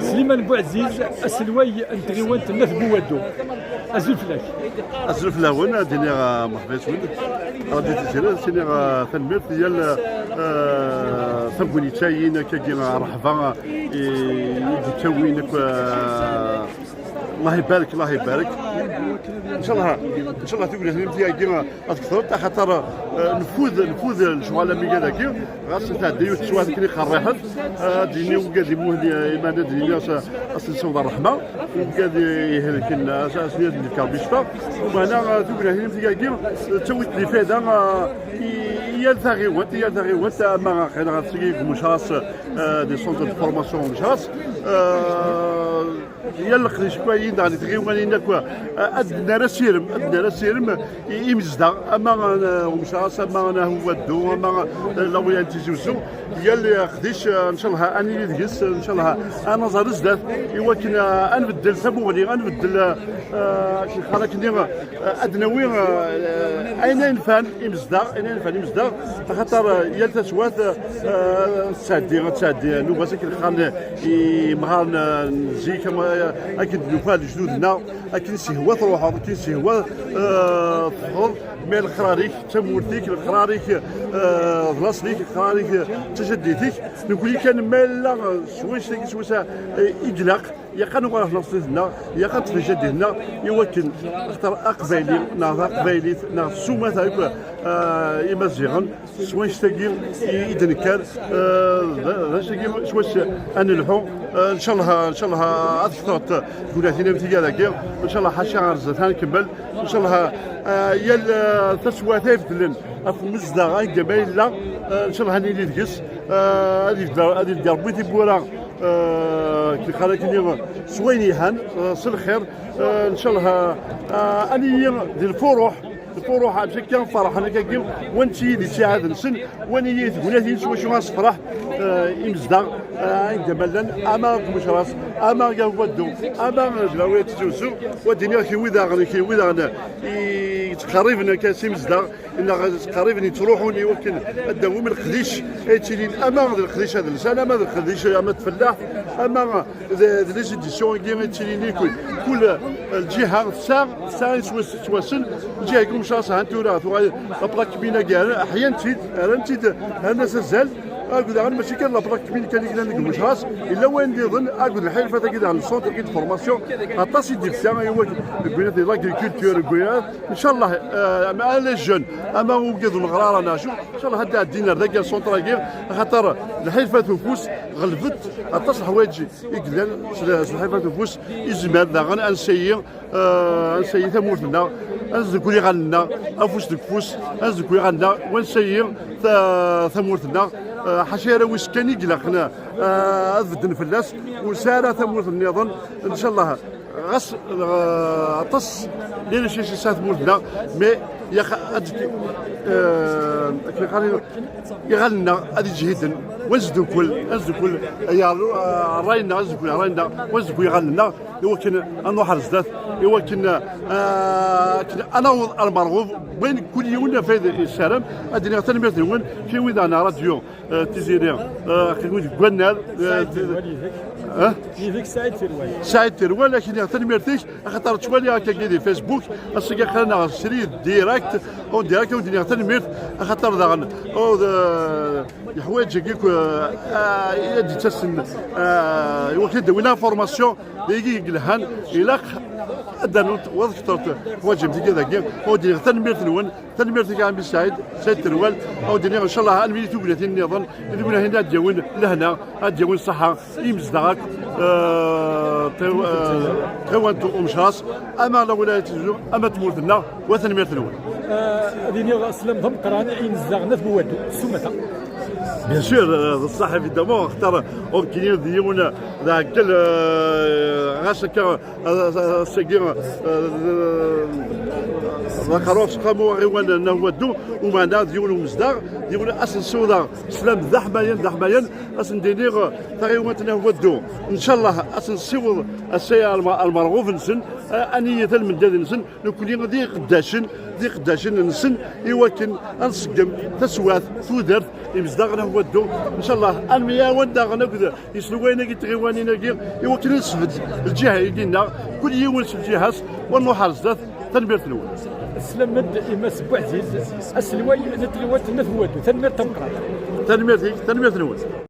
سليمان بوعزيز السلوي انتريوانت الناس بوادو ازلفلاك ازلفلاون ديني مرحبا سود غادي تجري سيني تنمير ديال ثمبوني تاين كاكي رحبه يتكوينك الله يبارك الله يبارك ان شاء الله تقول لهم ديالي اكثر خاطر نفوذ الشغل ميغا داكي غاس تاع ديوت سواد كلي خريحت ديني وقادي موهدي ايمان ديني اصل صوت الرحمه وقادي هلكنا اساسيات الكابيشفا وانا تقول لهم ديالي تويت لي فايده هي الثغيوات ما خير غاتسيك مشاص دي سونتر دو فورماسيون مشاص يلا خرج كوين داني تغيوانينا كوا ادنا رسيرم يمزدا اما ومشاص اما انا هو الدو اما لو ينتجوزو يلا خديش ان شاء الله اني ديس ان شاء الله انا زار زدات يمكن انبدل ثموني انبدل شي خاطر ادنوي اين ينفان يمزدا خاطر يلتا سوات تسادي نو باسك خان مهان زي كما اكيد نوفال جدودنا اكيد سهوا تروح اكيد سهوا تفضل من الخراريك تمورتيك الخراريك بلاصتك الخراريك تجديتك نقول لك كان مالا سويسا يقلق يا كانوا غير فلسطيننا يا كانت في جدنا يمكن اختار اقبالي قبالي سوما تاعك يمزغن سواء يشتاقي يدنكر شتاقي سواء ان الحو ان شاء الله اكثر تقول لنا تيجاك ان شاء الله حاشا غرزه نكمل ان شاء الله يا تسوى تفدلن في مزدا غاي قبايل لا ان شاء الله هاني ديكس هذه ديال بيتي بورا كي خالك سويني هان صل خير ان شاء الله اني ديال الفروح بشكل فرح انا كنقول وانتي دي تساعد نسن وني تقولاتي شو غنصفرح يمزدا جمالا اما مشراس اما قودو اما جلاويت تجوزو وديني كي وذا تقريبا كاسي مزدا الا تقريبا تروحوني يمكن الدوام الخديش ايتيلين اما الخديش هذا الانسان اما الخديش اما تفلاح اما لي زيديسيون ايتيلين كل الجهه ساعه سواسن جهه مشاص هانتورا لابلاك بينا كاع احيانا تيد انا سزال اقول انا ماشي كان لابلاك بينا كان يقول مش راس الا وين يظن اقول الحين فات كذا على السونتر كي فورماسيون اطاس يدير ساعه هو بين دي لاغريكولتور ان شاء الله مع لي جون اما وقدوا الغراره انا شوف ان شاء الله هذا الدينار ذاك السونتر كي خاطر الحين فات فوس غلبت اطاس حوايج يقدر الحين فات فوس يزمر لا غنسيي ثمورتنا ازكولي غالنا افوس دكفوس ازكولي غالنا ونسير ثمورتنا حشيره ويسكاني قلقنا افدن فلاس وساره ثمورت النظام ان شاء الله غس طس لين شي سات مولدنا مي يا يغلنا هذه جهدا وزدوا كل يا راينا وزدوا يغلنا يمكن نروح الزدات يمكن انا المرغوب بين كل يوم في الشارع ادينا تنميه اليوم في ودانا راديو تيزيري كنقول قلنا يفيك سعيد تروال لكن تنميرتيش خاطر تولي هكا كيدير فيسبوك السكا خلينا شري ديريكت ودينا تنميرت خاطر داغن الحوايج كيك يدي تسن وقت دوينا فورماسيون يجي يقلهان الى ادانوت وذكرت واجب ديك ذاك ودير تنميرت الون تنميرت كاع سعيد تروال ودير ان شاء الله انمي توبلاتي النظام نقول هنا تجاون لهنا تجاون الصحه يمزداك تغوانتو ومشاص اما لا ولايه الجنوب اما تمورتنا وتنميرت الون هذه سلام ضم قران عين الزغنه بوادو السمته بيان سور الصح ايفيدامون اختار اوكي ديونا ذاك غاسكا سيغير ذكروس قاموا غيوان نودو ومعنا ديون مصدر ديون اصل سودا سلام ذحماين اصل دينيغ تغيوان نودو ان شاء الله اصل سيول السيار المرغوب نسن انيه المداد نسن نكون دي قداشن نسن يمكن نسقم تسوات تودرت يمزدغنا هو الدو ان شاء الله المياه وندا نقدر يسلوينا يتغيوانينا كي يوكل نسفد الجهه يدينا كل يوم الجهاز ونروح على الزاد تنبير تنوي سلمد إماس بوعزيز السلوى نتغيوان الناس بوادو تنمير تنقرا تنمير تنوي